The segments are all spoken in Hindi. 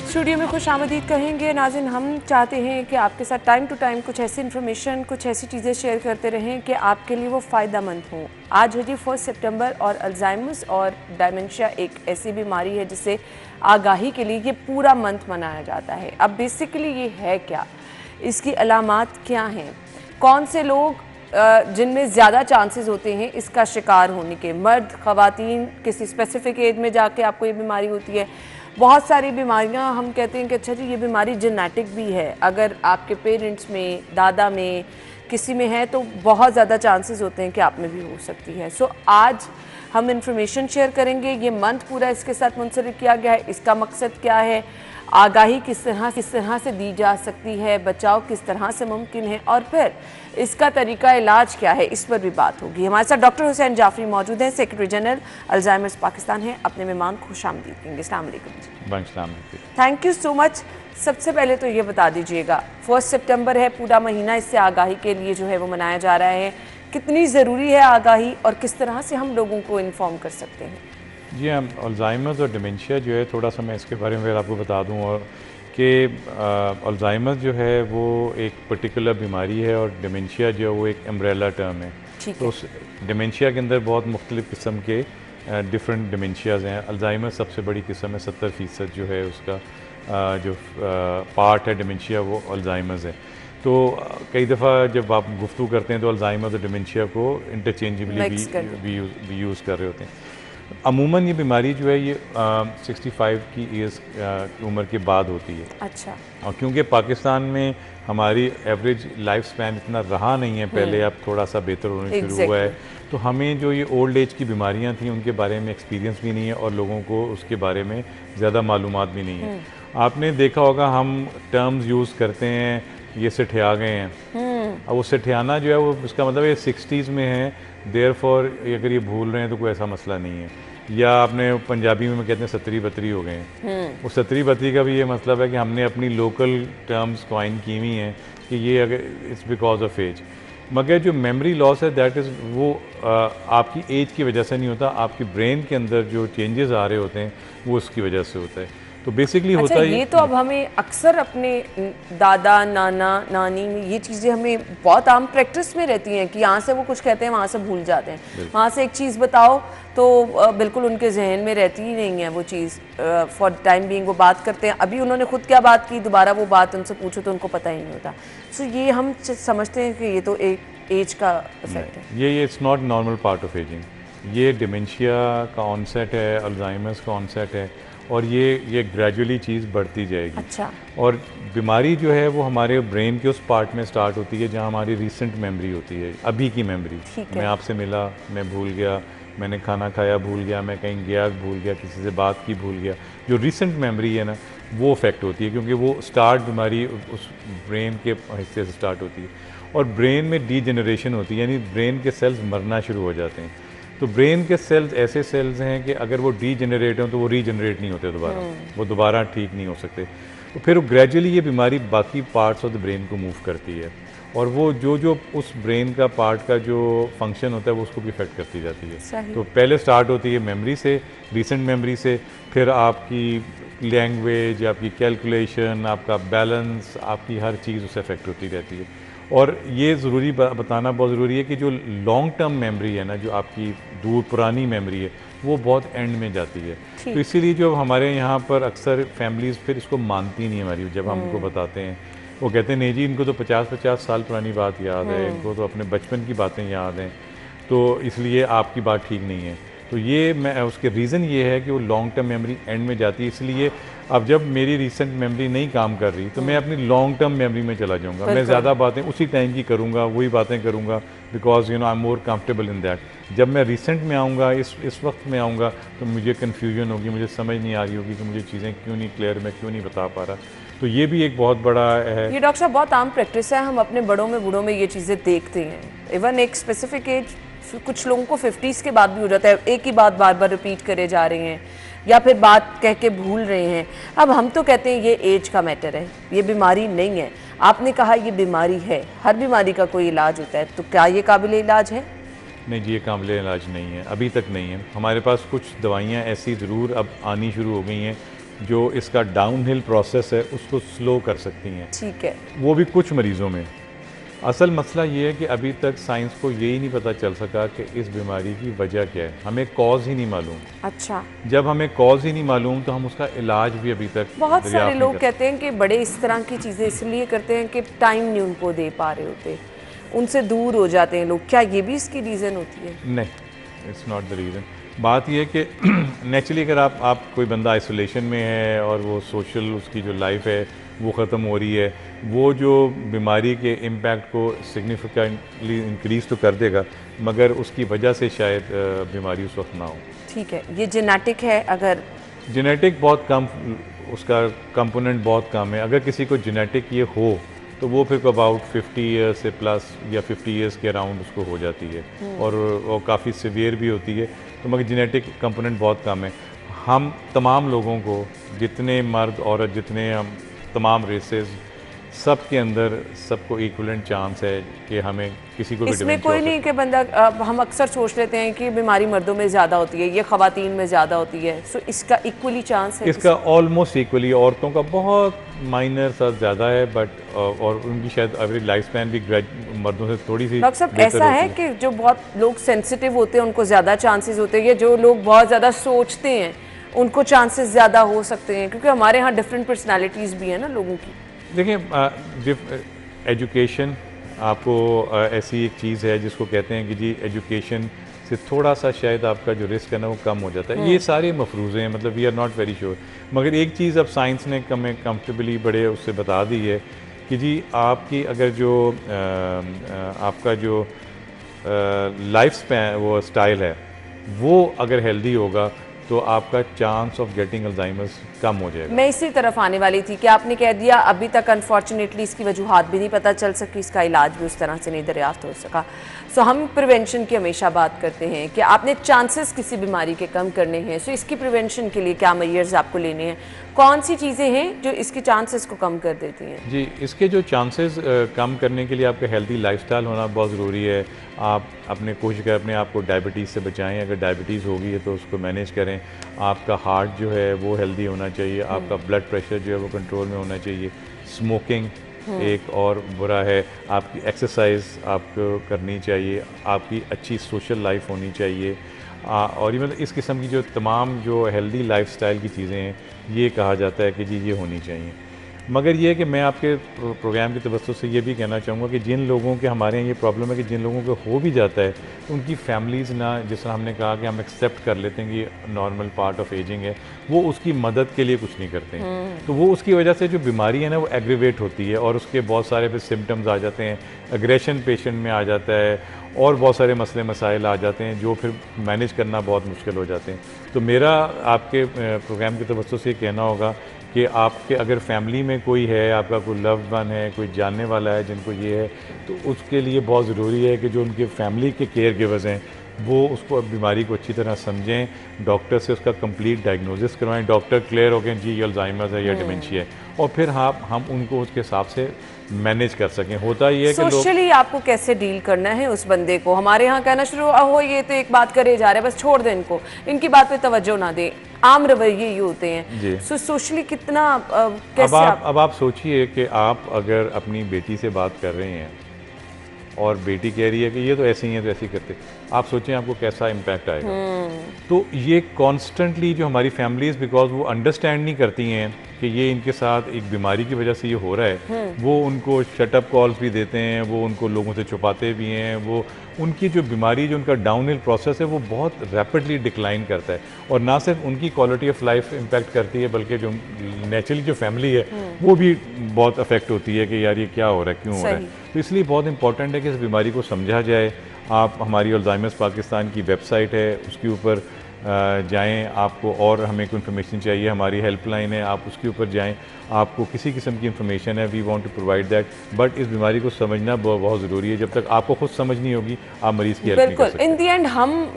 स्टूडियो में खुश आमदीद कहेंगे। नाज़रीन, हम चाहते हैं कि आपके साथ टाइम टू टाइम कुछ ऐसी इन्फॉर्मेशन, कुछ ऐसी चीज़ें शेयर करते रहें कि आपके लिए वो फ़ायदेमंद हों। आज है जी 1 सितंबर और अल्जाइमर्स और डिमेंशिया एक ऐसी बीमारी है जिससे आगाही के लिए ये पूरा मंथ मनाया जाता है। अब बेसिकली ये है क्या, इसकी अलामात क्या हैं, कौन से लोग जिनमें ज़्यादा चांसेस होते हैं इसका शिकार होने के, मर्द, ख़वातीन, किसी स्पेसिफिक एज में जाके आपको ये बीमारी होती है। बहुत सारी बीमारियां हम कहते हैं कि अच्छा जी ये बीमारी जेनेटिक भी है, अगर आपके पेरेंट्स में, दादा में, किसी में है तो बहुत ज़्यादा चांसेस होते हैं कि आप में भी हो सकती है। सो आज हम इंफॉर्मेशन शेयर करेंगे। ये मंथ पूरा इसके साथ मुंसलिक किया गया है। इसका मकसद क्या है, आगाही किस तरह से दी जा सकती है, बचाव किस तरह से मुमकिन है, और फिर इसका तरीका इलाज क्या है, इस पर भी बात होगी। हमारे साथ डॉक्टर हुसैन जाफरी मौजूद हैं, सेक्रेटरी जनरल अल्जाइमर्स पाकिस्तान हैं। अपने मेहमान खुशामदीद कहेंगे। अस्सलाम वालेकुम। Thank you so much. सबसे पहले तो ये बता दीजिएगा, 1 सितंबर है, पूरा महीना इससे आगाही के लिए जो है वो मनाया जा रहा है। कितनी ज़रूरी है आगाही और किस तरह से हम लोगों को इन्फॉर्म कर सकते हैं? जी हाँ, अल्जाइमर्स और डिमेंशिया जो है, थोड़ा सा मैं इसके बारे में आपको बता दूँ और कि अल्जाइमर्स जो है वो एक पर्टिकुलर बीमारी है और डिमेंशिया जो है वो एक अम्ब्रेला टर्म है। तो उस डिमेंशिया के अंदर बहुत मुख्तलिफ़ किस्म के डिफरेंट डिमेंशियाज़ हैं। अल्जाइमर सबसे बड़ी किस्म है, 70% जो है उसका जो पार्ट है डिमेंशिया वो अल्जाइमर्स है। तो कई दफ़ा जब आप गुफ्तगू करते हैं तो अल्जाइमर्स और डिमेंशिया को इंटरचेंजेबली भी यूज़ कर रहे होते हैं। अमूमन ये बीमारी जो है ये 65 की एज उम्र के बाद होती है। अच्छा। और क्योंकि पाकिस्तान में हमारी एवरेज लाइफ स्पैन इतना रहा नहीं है, पहले अब थोड़ा सा बेहतर होने शुरू हुआ है, तो हमें जो ये ओल्ड एज की बीमारियां थी उनके बारे में एक्सपीरियंस भी नहीं है और लोगों को उसके बारे में ज़्यादा मालूमात भी नहीं है। आपने देखा होगा हम टर्म्स यूज़ करते हैं, ये सिठिया गए हैं। अब वो सिठियाना जो है वो उसका मतलब ये 60s में है, देयर फॉर अगर ये भूल रहे हैं तो कोई ऐसा मसला नहीं है। या आपने पंजाबी में कहते हैं सतरी बतरी हो गए हैं। वो सतरी बतरी का भी ये मतलब है कि हमने अपनी लोकल टर्म्स कॉइन की हुई हैं कि ये अगर इट्स बिकॉज ऑफ एज। मगर जो मेमोरी लॉस है दैट इज़ वो आपकी एज की वजह से नहीं होता, आपकी ब्रेन के अंदर जो चेंजेस आ रहे होते हैं वो उसकी वजह से होता है। तो बेसिकली होता है ये तो अब हमें अक्सर अपने दादा, नाना, नानी में ये चीज़ें हमें बहुत आम प्रैक्टिस में रहती हैं कि यहाँ से वो कुछ कहते हैं वहाँ से भूल जाते हैं। वहाँ से एक चीज़ बताओ तो बिल्कुल उनके जहन में रहती ही नहीं है वो चीज़, फॉर टाइम बीइंग वो बात करते हैं। अभी उन्होंने खुद क्या बात की, दोबारा वो बात उनसे पूछो तो उनको पता ही नहीं होता। सो ये हम समझते हैं कि ये तो एक एज का इफेक्ट है। ये it's not normal part of ageing. ये डिमेंशिया का ऑनसेट है, अल्जाइमर्स का ऑनसेट है और ये ग्रेजुअली चीज़ बढ़ती जाएगी। अच्छा। और बीमारी जो है वो हमारे ब्रेन के उस पार्ट में स्टार्ट होती है जहाँ हमारी रिसेंट मेमोरी होती है, अभी की मेमोरी। मैं आपसे मिला, मैं भूल गया, मैंने खाना खाया भूल गया, मैं कहीं गया भूल गया, किसी से बात की भूल गया। जो रिसेंट मेमोरी है ना वो अफेक्ट होती है क्योंकि वो स्टार्ट बीमारी उस ब्रेन के हिस्से से स्टार्ट होती है और ब्रेन में डीजेनरेशन होती है, यानी ब्रेन के सेल्स मरना शुरू हो जाते हैं। तो ब्रेन के सेल्स ऐसे सेल्स हैं कि अगर वो डीजेनरेट हों तो वो रीजनरेट नहीं होते दोबारा, वो दोबारा ठीक नहीं हो सकते। तो फिर ग्रेजुअली ये बीमारी बाकी पार्ट्स ऑफ द ब्रेन को मूव करती है और वो जो उस ब्रेन का पार्ट का जो फंक्शन होता है वो उसको भी इफेक्ट करती जाती है। तो पहले स्टार्ट होती है मेमोरी से, रिसेंट मेमोरी से, फिर आपकी लैंग्वेज, आपकी कैलकुलेशन, आपका बैलेंस, आपकी हर चीज़ उससे अफेक्ट होती रहती है। और ये ज़रूरी बताना बहुत ज़रूरी है कि जो लॉन्ग टर्म मेमोरी है ना, जो आपकी दूर पुरानी मेमोरी है, वो बहुत एंड में जाती है। तो इसीलिए जो हमारे यहाँ पर अक्सर फैमिलीज़ फिर इसको मानती नहीं हमारी, जब हम उनको बताते हैं वो कहते हैं नहीं जी इनको तो 50-50 साल पुरानी बात याद है, इनको तो अपने बचपन की बातें याद हैं, तो इसलिए आपकी बात ठीक नहीं है। तो ये मैं उसके रीज़न ये है कि वो लॉन्ग टर्म मेमोरी एंड में जाती है। इसलिए अब जब मेरी रिसेंट मेमोरी नहीं काम कर रही तो मैं अपनी लॉन्ग टर्म मेमोरी में चला जाऊंगा, मैं ज़्यादा बातें उसी टाइम की करूंगा, वही बातें करूंगा, because you know I am more comfortable in that. जब मैं रिसेंट में आऊँगा, इस वक्त में आऊँगा तो मुझे कन्फ्यूजन होगी, मुझे समझ नहीं आ रही होगी कि मुझे चीज़ें क्यों नहीं क्लियर, मैं क्यों नहीं बता पा रहा। तो ये भी एक बहुत बड़ा है। ये डॉक्टर साहब बहुत आम प्रैक्टिस है, हम अपने बड़ों में बूढ़ों में ये चीज़ें देखते हैं। इवन एक स्पेसिफिक एज कुछ लोगों को 50s के बाद भी हो जाता है, एक ही बात बार बार रिपीट करे जा रहे हैं या फिर बात कह के भूल रहे हैं। अब हम तो कहते हैं ये एज का मैटर है, ये बीमारी नहीं है। आपने कहा ये बीमारी है, हर बीमारी का कोई इलाज होता है, तो क्या ये काबिल इलाज है? नहीं जी, ये काबिल इलाज नहीं है, अभी तक नहीं है। हमारे पास कुछ दवाइयाँ ऐसी ज़रूर अब आनी शुरू हो गई हैं जो इसका डाउनहिल प्रोसेस है उसको स्लो कर सकती हैं। ठीक है। वो भी कुछ मरीज़ों में। असल मसला ये है कि अभी तक साइंस को यही नहीं पता चल सका कि इस बीमारी की वजह क्या है, हमें कॉज ही नहीं मालूम। अच्छा। जब हमें कॉज ही नहीं मालूम तो हम उसका इलाज भी अभी तक बहुत सारे नहीं लोग कर कहते हैं कि बड़े इस तरह की चीज़ें इसलिए करते हैं कि टाइम नहीं उनको दे पा रहे होते, उनसे दूर हो जाते हैं लोग। क्या ये भी इसकी रीज़न होती है? नहीं, इट्स नॉट द रीज़न। बात यह है कि नेचुरली अगर आप कोई बंदा आइसोलेशन में है और वो सोशल उसकी जो लाइफ है वो ख़त्म हो रही है, वो जो बीमारी के इम्पैक्ट को सिग्निफिकेंटली इंक्रीज़ तो कर देगा, मगर उसकी वजह से शायद बीमारी उस वक्त ना हो। ठीक है। ये जेनेटिक है? अगर जेनेटिक बहुत कम, उसका कंपोनेंट बहुत कम है। अगर किसी को जेनेटिक ये हो तो वो फिर अबाउट 50 ईयर्स से प्लस या 50 ईयर्स के अराउंड उसको हो जाती है और वो काफ़ी सीवियर भी होती है, तो मगर जेनेटिक कंपोनेंट बहुत कम है। हम तमाम लोगों को, जितने मर्द औरत, जितने हम तमाम रेसेस, सब के अंदर सबको इक्वलेंट चांस है कि हमें किसी को भी इसमें कोई नहीं कि बंदा हम अक्सर सोच लेते हैं कि बीमारी मर्दों में ज़्यादा होती है, ये ख़वातीन में ज़्यादा होती है, सो इसका इक्वली चांस है? इसका ऑलमोस्ट इक्वली, औरतों का बहुत माइनर सा ज़्यादा है, बट और उनकी शायद एवरेज लाइफ स्पैन भी मर्दों से थोड़ी सी डॉक्टर साहब ऐसा है कि जो बहुत लोग सेंसिटिव होते हैं उनको ज़्यादा चांसेस होते हैं, जो लोग बहुत ज़्यादा सोचते हैं उनको चांसेस ज़्यादा हो सकते हैं? क्योंकि हमारे यहाँ डिफरेंट पर्सनैलिटीज़ भी हैं ना लोगों की। देखिए, एजुकेशन आपको ऐसी एक चीज़ है जिसको कहते हैं कि जी एजुकेशन से थोड़ा सा शायद आपका जो रिस्क है ना वो कम हो जाता है। ये सारे मफरूज़े हैं, मतलब we are not very sure, मगर एक चीज़ अब साइंस ने हमें कंफर्टेबली बड़े उससे बता दी है कि जी आपकी अगर जो आपका जो लाइफ स्पैन वो स्टाइल है वो अगर हेल्दी होगा तो आपका चांस ऑफ गेटिंग अल्जाइमर्स कम हो जाएगा। मैं इसी तरफ आने वाली थी कि आपने कह दिया अभी तक अनफॉर्चुनेटली इसकी वजूहात भी नहीं पता चल सकी, इसका इलाज भी उस तरह से नहीं दरियाफ्त हो सका। सो हम प्रिवेंशन की हमेशा बात करते हैं कि आपने चांसेस किसी बीमारी के कम करने हैं, सो इसकी प्रिवेंशन के लिए क्या मेजर्स आपको लेने हैं? कौन सी चीज़ें हैं जो इसके चांसेस को कम कर देती हैं? जी, इसके जो चांसेस कम करने के लिए आपका हेल्दी लाइफस्टाइल होना बहुत ज़रूरी है। आप अपने कोशिश करें अपने आप को डायबिटीज़ से बचाएं, अगर डायबिटीज़ होगी है तो उसको मैनेज करें। आपका हार्ट जो है वो हेल्दी होना चाहिए, आपका ब्लड प्रेशर जो है वो कंट्रोल में होना चाहिए। स्मोकिंग एक और बुरा है, आपकी एक्सरसाइज आपको करनी चाहिए, आपकी अच्छी सोशल लाइफ होनी चाहिए। और ये मतलब इस किस्म की जो तमाम जो हेल्दी लाइफस्टाइल की चीज़ें हैं ये कहा जाता है कि जी ये होनी चाहिए। मगर ये है कि मैं आपके प्रोग्राम की तवज्जो से ये भी कहना चाहूँगा कि जिन लोगों के हमारे यहाँ ये प्रॉब्लम है कि जिन लोगों को हो भी जाता है तो उनकी फैमिलीज़ ना, जिस तरह हमने कहा कि हम एक्सेप्ट कर लेते हैं कि नॉर्मल पार्ट ऑफ एजिंग है, वो उसकी मदद के लिए कुछ नहीं करते हैं। तो वो उसकी वजह से जो बीमारी है ना वो एग्रीवेट होती है और उसके बहुत सारे फिर सिम्टम्स आ जाते हैं, एग्रेशन पेशेंट में आ जाता है और बहुत सारे मसले मसाइल आ जाते हैं जो फिर मैनेज करना बहुत मुश्किल हो जाते हैं। तो मेरा आपके प्रोग्राम की तवज्जो से कहना होगा कि आपके अगर फैमिली में कोई है, आपका कोई लव्ड वन है, कोई जानने वाला है जिनको ये है, तो उसके लिए बहुत ज़रूरी है कि जो उनके फैमिली के केयर गिवर्स हैं वो उसको बीमारी को अच्छी तरह समझें, डॉक्टर से उसका कंप्लीट डायग्नोसिस करवाएं, डॉक्टर क्लियर हो गए जी ये अल्जाइमर्स है या डिमेंशिया है, और फिर हम उनको उसके हिसाब से मैनेज कर सकें। होता ये है कि सोशली आपको कैसे डील करना है उस बंदे को? हमारे यहाँ कहना शुरू हो ये तो एक बात करे जा रहे हैं, बस छोड़ दें इनको, इनकी बात पे तवज्जो ना दें, आम रवैये ये होते हैं। सो सोशली कितना कैसे अब आप सोचिए कि आप अगर अपनी बेटी से बात कर रहे हैं और बेटी कह रही है कि ये तो ऐसे ही है तो ऐसे ही करते, आप सोचें आपको कैसा इम्पैक्ट आएगा। तो ये कॉन्स्टेंटली जो हमारी फैमिलीज, बिकॉज वो अंडरस्टैंड नहीं करती हैं कि ये इनके साथ एक बीमारी की वजह से ये हो रहा है, वो उनको शटअप कॉल्स भी देते हैं, वो उनको लोगों से छुपाते भी हैं, वो उनकी जो बीमारी, जो उनका डाउनहिल प्रोसेस है वो बहुत रैपिडली डिक्लाइन करता है, और ना सिर्फ उनकी क्वालिटी ऑफ लाइफ इम्पैक्ट करती है बल्कि जो नेचुरली जो फैमिली है वो भी बहुत अफेक्ट होती है कि यार ये क्या हो रहा है, क्यों हो रहा है। तो इसलिए बहुत इंपॉर्टेंट है कि इस बीमारी को समझा जाए। आप हमारी अल्जाइमर्स पाकिस्तान की वेबसाइट है उसके ऊपर जाएं, आपको और हमें कोई इन्फॉर्मेशन चाहिए, हमारी हेल्पलाइन है, आप उसके ऊपर जाएं, आपको किसी किस्म की इन्फॉर्मेशन है, we want to provide that. But इस बीमारी को समझना बहुत ज़रूरी है, जब तक आपको खुद समझ नहीं होगी आप मरीज़ की हेल्प नहीं कर सकते। इन दी एंड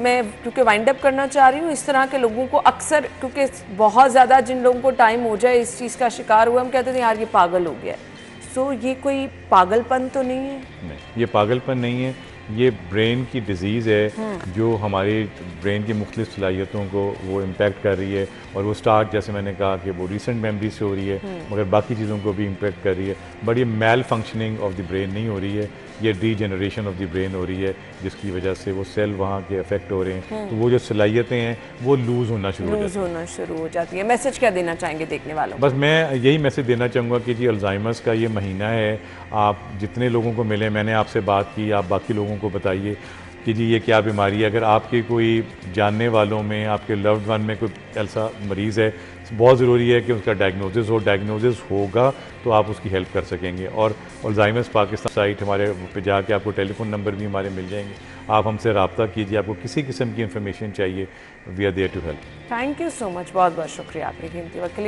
मैं क्योंकि वाइंड अप करना चाह रही हूँ, इस तरह के लोगों को अक्सर, क्योंकि बहुत ज़्यादा जिन लोगों को टाइम हो जाए इस चीज़ का शिकार हुआ, हम कहते थे यार ये पागल हो गया है। सो ये कोई पागलपन तो नहीं है? नहीं, ये पागलपन नहीं है, ये ब्रेन की डिजीज़ है जो हमारी ब्रेन की मुख्तलिफ सलाहियतों को वो इम्पेक्ट कर रही है, और वो स्टार्ट जैसे मैंने कहा कि वो रिसेंट मेमोरी से हो रही है, मगर बाकी चीज़ों को भी इम्पेक्ट कर रही है। बट ये malfunctioning of the brain नहीं हो रही है, ये डीजेनरेशन ऑफ द ब्रेन हो रही है, जिसकी वजह से वो सेल वहाँ के अफेक्ट हो रहे हैं, तो वो जो सलाहियतें हैं वो लूज़ होना शुरू हो जाती है। मैसेज क्या देना चाहेंगे देखने वालों को? बस मैं यही मैसेज देना चाहूँगा कि जी अल्जाइमर्स का ये महीना है, आप जितने लोगों को मिले, मैंने आपसे बात की, आप बाकी लोगों को बताइए कि जी ये क्या बीमारी है। अगर आपके कोई जानने वालों में, आपके लव्ड वन में कोई ऐसा मरीज़ है, बहुत ज़रूरी है कि उसका डायग्नोसिस हो। डायग्नोसिस होगा तो आप उसकी हेल्प कर सकेंगे। और अल्जाइमर्स पाकिस्तान साइट हमारे पे जाके आपको टेलीफोन नंबर भी हमारे मिल जाएंगे, आप हमसे रब्ता कीजिए। आपको किसी किस्म की इन्फॉर्मेशन चाहिए, we are there to help. Thank you so much, बहुत बहुत शुक्रिया आपके कीमती वक्त के लिए।